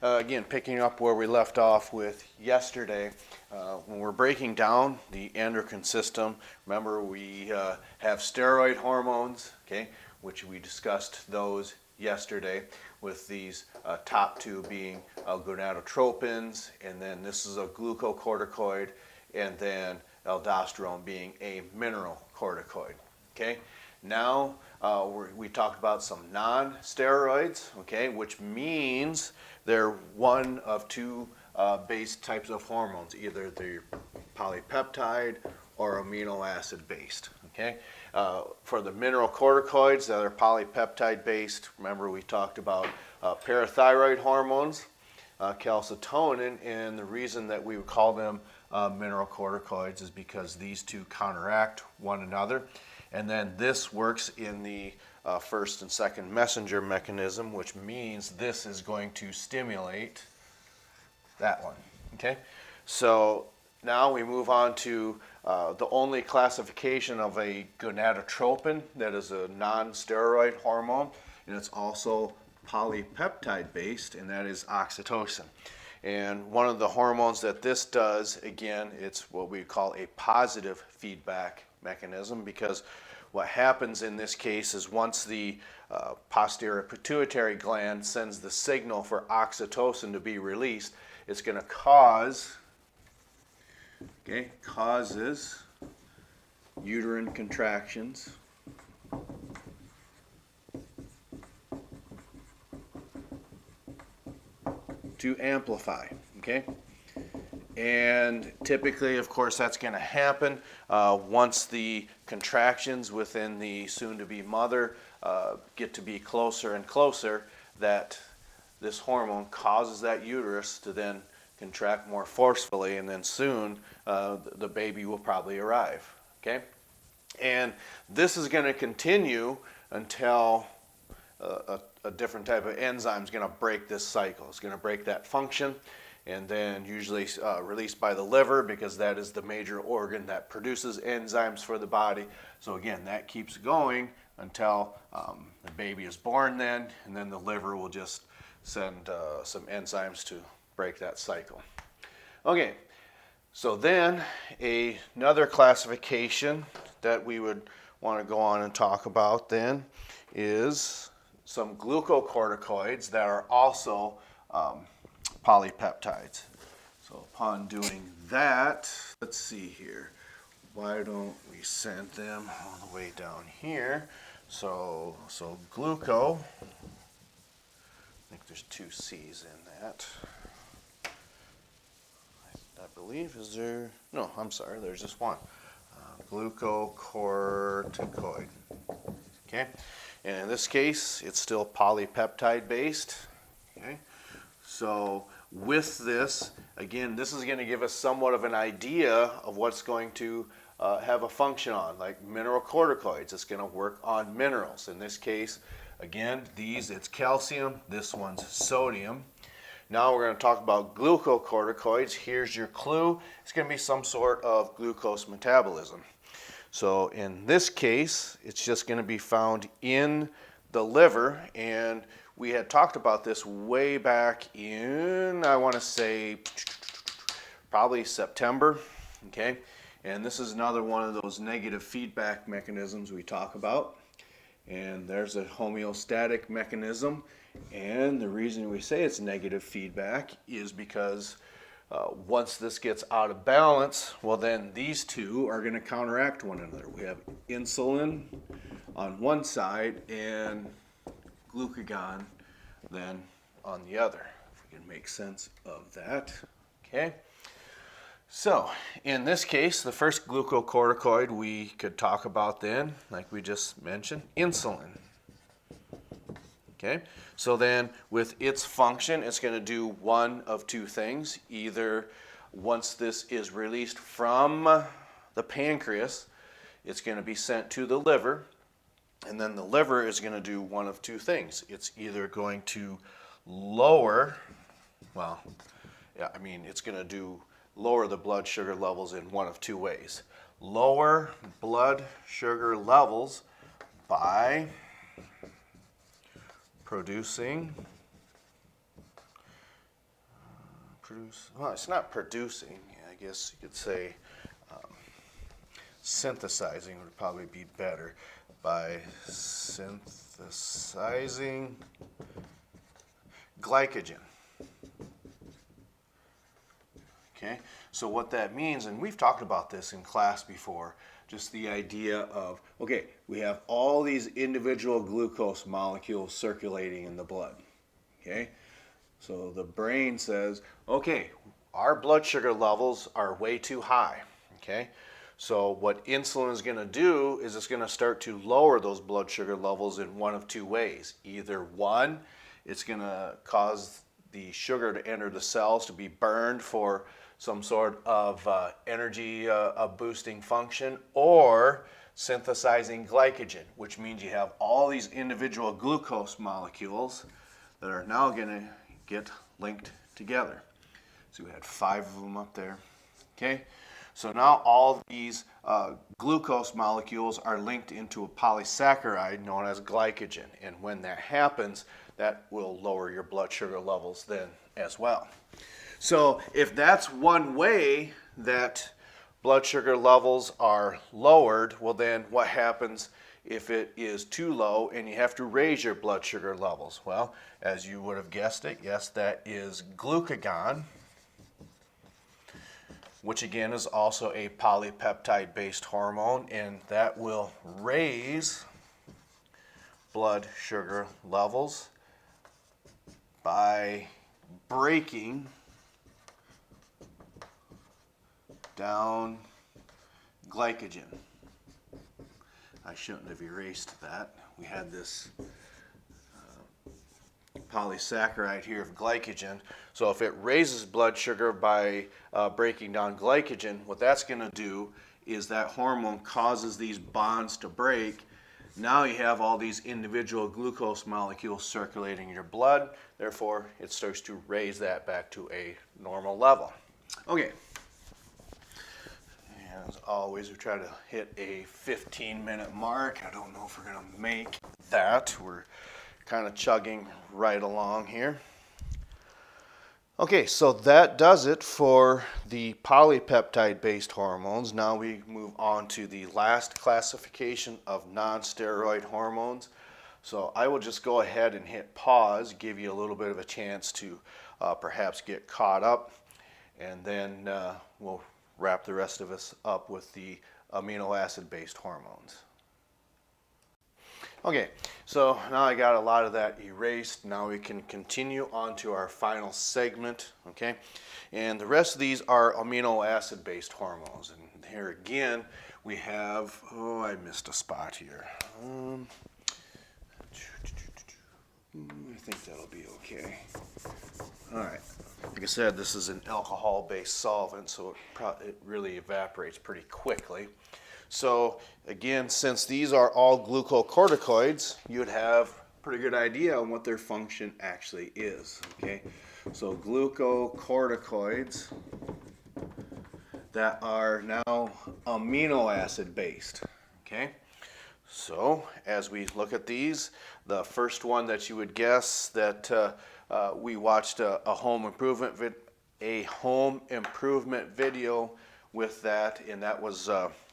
Again, picking up where we left off with yesterday, when we're breaking down the endocrine system, remember we have steroid hormones, okay, which we discussed those yesterday, with these top two being gonadotropins, and then this is a glucocorticoid, and then aldosterone being a mineral corticoid, okay? Now we talked about some non-steroids, okay, which means they're one of two base types of hormones, either they're polypeptide or amino acid based, okay? For the mineral corticoids that are polypeptide based, remember we talked about parathyroid hormones, calcitonin, and the reason that we would call them mineral corticoids is because these two counteract one another. And then this works in the first and second messenger mechanism, which means this is going to stimulate that one, okay? So now we move on to the only classification of a gonadotropin that is a non-steroid hormone, and it's also polypeptide based, and that is oxytocin. And one of the hormones that this does, again, it's what we call a positive feedback mechanism, because what happens in this case is once the posterior pituitary gland sends the signal for oxytocin to be released, it's going to causes uterine contractions to amplify, okay? And typically, of course, that's going to happen once the contractions within the soon-to-be mother get to be closer and closer, that this hormone causes that uterus to then contract more forcefully, and then soon the baby will probably arrive, okay? And this is going to continue until a different type of enzyme is going to break this cycle. It's going to break that function, and then usually released by the liver, because that is the major organ that produces enzymes for the body. So again, that keeps going until the baby is born then, and then the liver will just send some enzymes to break that cycle. Okay, so then another classification that we would want to go on and talk about then is some glucocorticoids that are also polypeptides. So upon doing that, let's see here. Why don't we send them all the way down here? So gluco, I think there's two C's in that. I believe, is there? No, I'm sorry, there's just one. Glucocorticoid. Okay, and in this case, it's still polypeptide based. Okay, so with this, again, this is going to give us somewhat of an idea of what's going to have a function on, like mineral corticoids. It's going to work on minerals. In this case, again, it's calcium, this one's sodium. Now we're going to talk about glucocorticoids. Here's your clue. It's going to be some sort of glucose metabolism. So in this case, it's just going to be found in the liver, and we had talked about this way back in, I want to say, probably September, okay? And this is another one of those negative feedback mechanisms we talk about. And there's a homeostatic mechanism, and the reason we say it's negative feedback is because once this gets out of balance, well then these two are going to counteract one another. We have insulin on one side and glucagon then on the other, if we can make sense of that, okay? So in this case, the first glucocorticoid we could talk about then, like we just mentioned, insulin. Okay, so then with its function, it's going to do one of two things. Either once this is released from the pancreas, it's going to be sent to the liver, and then the liver is going to do one of two things. It's either going to lower, it's going to lower the blood sugar levels in one of two ways. Lower blood sugar levels by producing produce, well, it's not producing, I guess you could say synthesizing would probably be better, by synthesizing glycogen. Okay, so what that means, and we've talked about this in class before, just the idea of, okay, we have all these individual glucose molecules circulating in the blood. Okay, so the brain says, okay, our blood sugar levels are way too high. Okay, so what insulin is going to do is it's going to start to lower those blood sugar levels in one of two ways. Either one, it's going to cause the sugar to enter the cells to be burned for some sort of energy boosting function, or synthesizing glycogen, which means you have all these individual glucose molecules that are now going to get linked together. So we had 5 of them up there. Okay, so now all these glucose molecules are linked into a polysaccharide known as glycogen, and when that happens, that will lower your blood sugar levels then as well. So if that's one way that blood sugar levels are lowered, well then what happens if it is too low and you have to raise your blood sugar levels? Well, as you would have guessed it, yes, that is glucagon, which again is also a polypeptide-based hormone, and that will raise blood sugar levels by breaking down glycogen. I shouldn't have erased that. We had this polysaccharide here of glycogen. So if it raises blood sugar by breaking down glycogen, what that's going to do is that hormone causes these bonds to break. Now you have all these individual glucose molecules circulating in your blood. Therefore, it starts to raise that back to a normal level. Okay. As always, we try to hit a 15-minute mark. I don't know if we're going to make that. We're kind of chugging right along here. Okay, so that does it for the polypeptide-based hormones. Now we move on to the last classification of non-steroid hormones. So I will just go ahead and hit pause, give you a little bit of a chance to perhaps get caught up, and then we'll wrap the rest of us up with the amino acid-based hormones. Okay, so now I got a lot of that erased. Now we can continue on to our final segment, okay? And the rest of these are amino acid-based hormones. And here again, we have, oh, I missed a spot here. I think that'll be okay. All right. Like I said, this is an alcohol-based solvent, so it really evaporates pretty quickly. So again, since these are all glucocorticoids, you would have a pretty good idea on what their function actually is. Okay, so glucocorticoids that are now amino acid based. Okay, so as we look at these, the first one that you would guess that we watched a home improvement video with that, and that was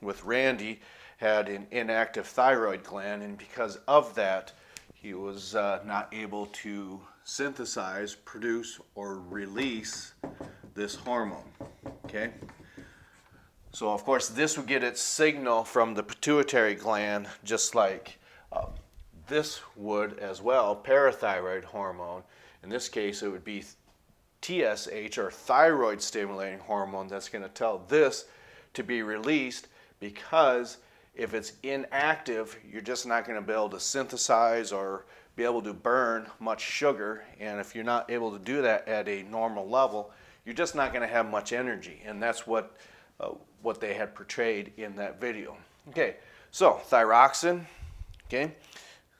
with Randy, had an inactive thyroid gland, and because of that, he was not able to synthesize, produce, or release this hormone. Okay. So of course, this would get its signal from the pituitary gland, just like this would as well, parathyroid hormone. In this case, it would be TSH, or thyroid stimulating hormone, that's going to tell this to be released, because if it's inactive, you're just not going to be able to synthesize or be able to burn much sugar. And if you're not able to do that at a normal level, you're just not going to have much energy. And that's what they had portrayed in that video. Okay, so thyroxine, okay.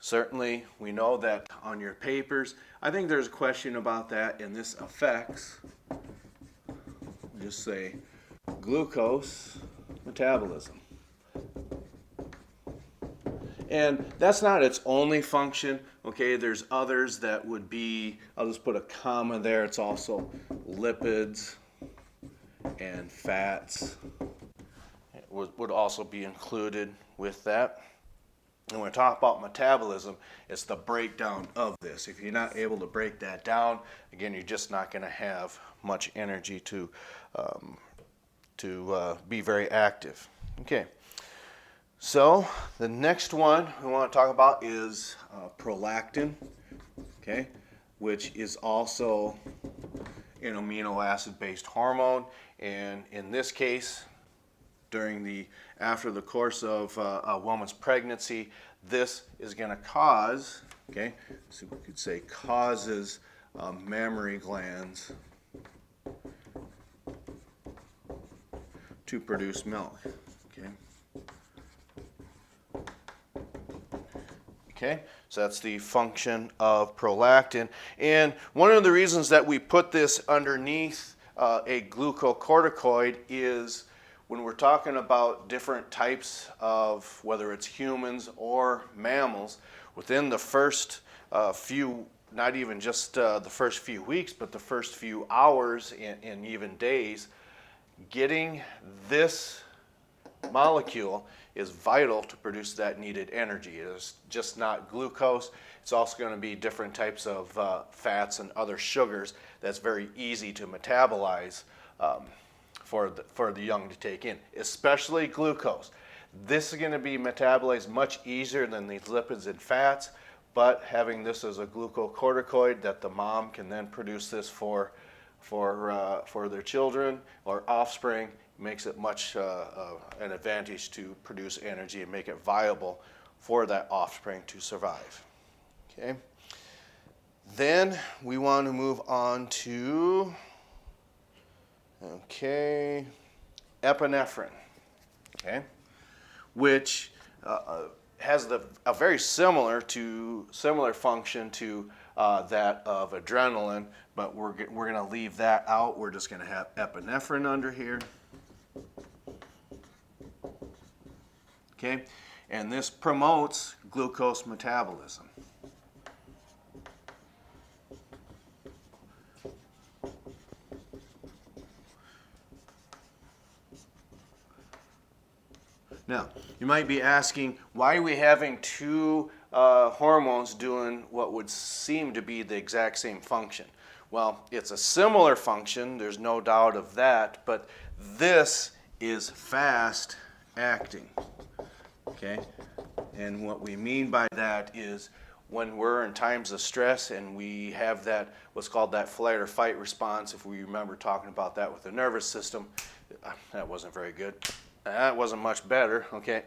Certainly, we know that on your papers. I think there's a question about that, and this affects, just say, glucose metabolism. And that's not its only function, okay? There's others that would be, I'll just put a comma there, it's also lipids and fats would also be included with that. And when we talk about metabolism, it's the breakdown of this. If you're not able to break that down, again, you're just not going to have much energy to be very active. Okay. So the next one we want to talk about is prolactin, okay, which is also an amino acid-based hormone, and in this case, after the course of a woman's pregnancy, this is going to cause, okay, so we could say causes mammary glands to produce milk, okay. Okay, so that's the function of prolactin. And one of the reasons that we put this underneath a glucocorticoid is when we're talking about different types of, whether it's humans or mammals, within the first few, not even just the first few weeks, but the first few hours and even days, getting this molecule is vital to produce that needed energy. It's just not glucose. It's also going to be different types of fats and other sugars that's very easy to metabolize for the young to take in, especially glucose. This is going to be metabolized much easier than these lipids and fats, but having this as a glucocorticoid that the mom can then produce this for their children or offspring makes it much an advantage to produce energy and make it viable for that offspring to survive. Okay. Then we want to move on to, okay, epinephrine, okay, which has a very similar function to that of adrenaline, but we're going to leave that out. We're just going to have epinephrine under here. Okay, and this promotes glucose metabolism. Now, you might be asking, why are we having two hormones doing what would seem to be the exact same function? Well, it's a similar function, there's no doubt of that, but this is fast acting. Okay, and what we mean by that is when we're in times of stress and we have that, what's called that flight or fight response, if we remember talking about that with the nervous system, that wasn't very good. That wasn't much better, okay.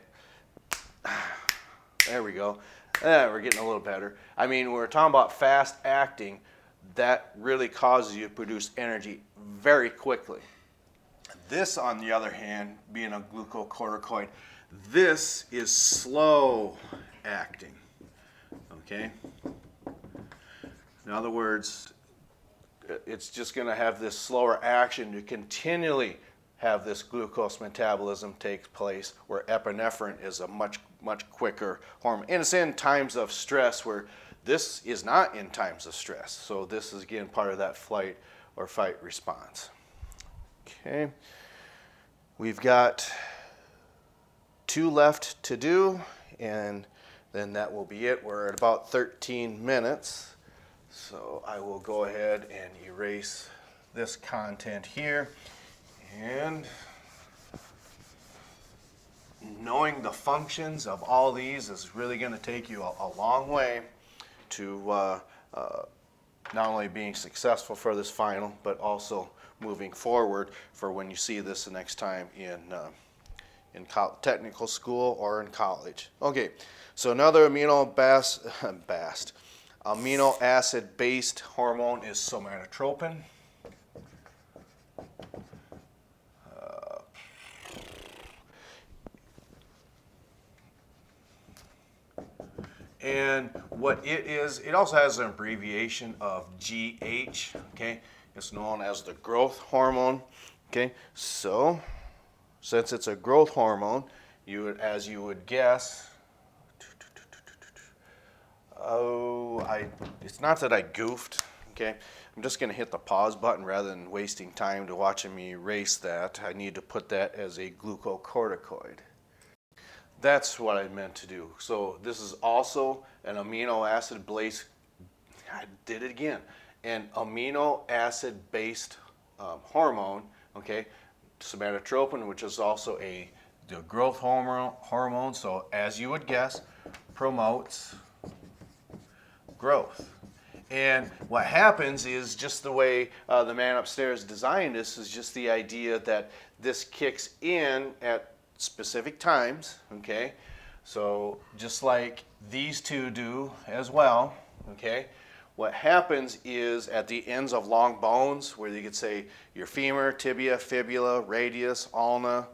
There we go. We're getting a little better. I mean, when we're talking about fast acting, that really causes you to produce energy very quickly. This, on the other hand, being a glucocorticoid, this is slow acting, okay? In other words, it's just going to have this slower action to continually have this glucose metabolism take place, where epinephrine is a much quicker hormone. And it's in times of stress, where this is not in times of stress. So this is, again, part of that flight or fight response. Okay. We've got 2 left to do, and then that will be it. We're at about 13 minutes. So I will go ahead and erase this content here. And knowing the functions of all these is really going to take you a long way to not only being successful for this final, but also moving forward for when you see this the next time in technical school or in college. Okay, so another amino acid-based hormone is somatotropin. And what it is, it also has an abbreviation of GH, okay? It's known as the growth hormone, okay? So, since it's a growth hormone, as you would guess, Oh, it's not that I goofed, okay? I'm just going to hit the pause button rather than wasting time to watching me erase that. I need to put that as a glucocorticoid. That's what I meant to do. So this is also an amino acid based, I did it again, an amino acid based hormone, okay? Somatotropin, which is also the growth hormone, so as you would guess, promotes growth. And what happens is just the way the man upstairs designed this is just the idea that this kicks in at specific times, okay? So just like these two do as well, okay? What happens is at the ends of long bones, where you could say your femur, tibia, fibula, radius, ulna,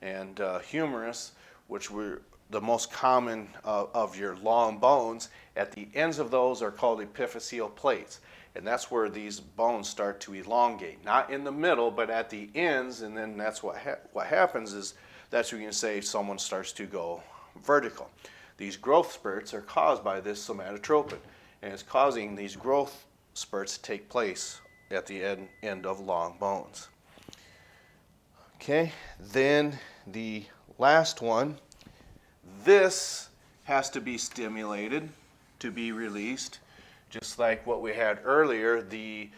and humerus, which were the most common of your long bones, at the ends of those are called epiphyseal plates. And that's where these bones start to elongate. Not in the middle, but at the ends, and then that's what happens is that's where you can say someone starts to go vertical. These growth spurts are caused by this somatotropin, and it's causing these growth spurts to take place at the end of long bones. Okay, then the last one, this has to be stimulated to be released, just like what we had earlier. The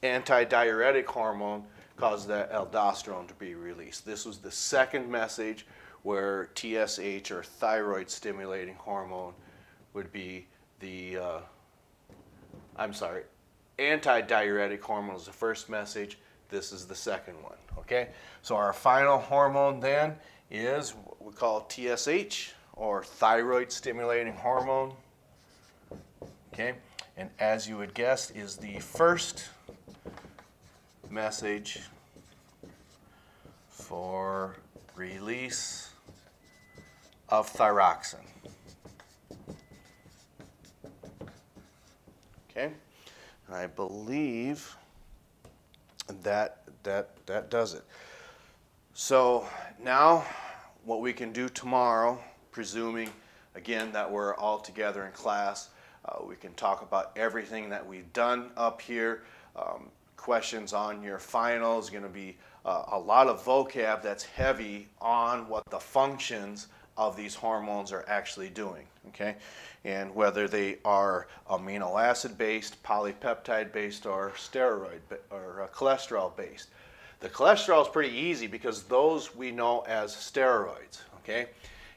antidiuretic hormone causes that aldosterone to be released. This was the second message where TSH, or thyroid stimulating hormone, would be the, antidiuretic hormone is the first message. This is the second one, okay? So our final hormone then is what we call TSH, or thyroid stimulating hormone, okay? And as you would guess, is the first message for release of thyroxine. Okay, and I believe that does it. So now what we can do tomorrow, presuming again that we're all together in class, we can talk about everything that we've done up here. Questions on your final is going to be a lot of vocab that's heavy on what the functions of these hormones are actually doing, okay? And whether they are amino acid based, polypeptide based, or steroid or cholesterol based. The cholesterol is pretty easy because those we know as steroids, okay?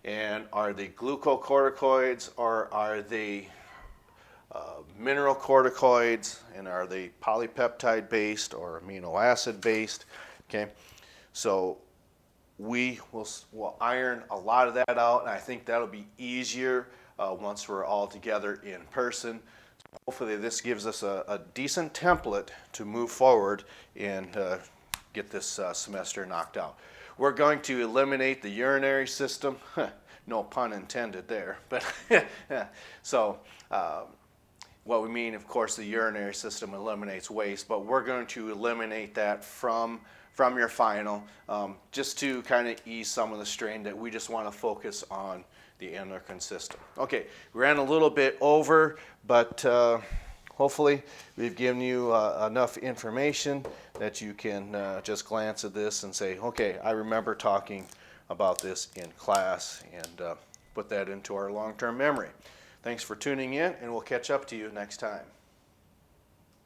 And are they glucocorticoids, or are they mineral corticoids, and are they polypeptide based or amino acid based? Okay, so we will iron a lot of that out, and I think that'll be easier once we're all together in person. So hopefully this gives us a decent template to move forward and get this semester knocked out. We're going to eliminate the urinary system. No pun intended there, but so what we mean, of course, the urinary system eliminates waste, but we're going to eliminate that from your final, just to kind of ease some of the strain that we just want to focus on the endocrine system. Okay, we ran a little bit over, but hopefully we've given you enough information that you can just glance at this and say, okay, I remember talking about this in class, and put that into our long-term memory. Thanks for tuning in, and we'll catch up to you next time.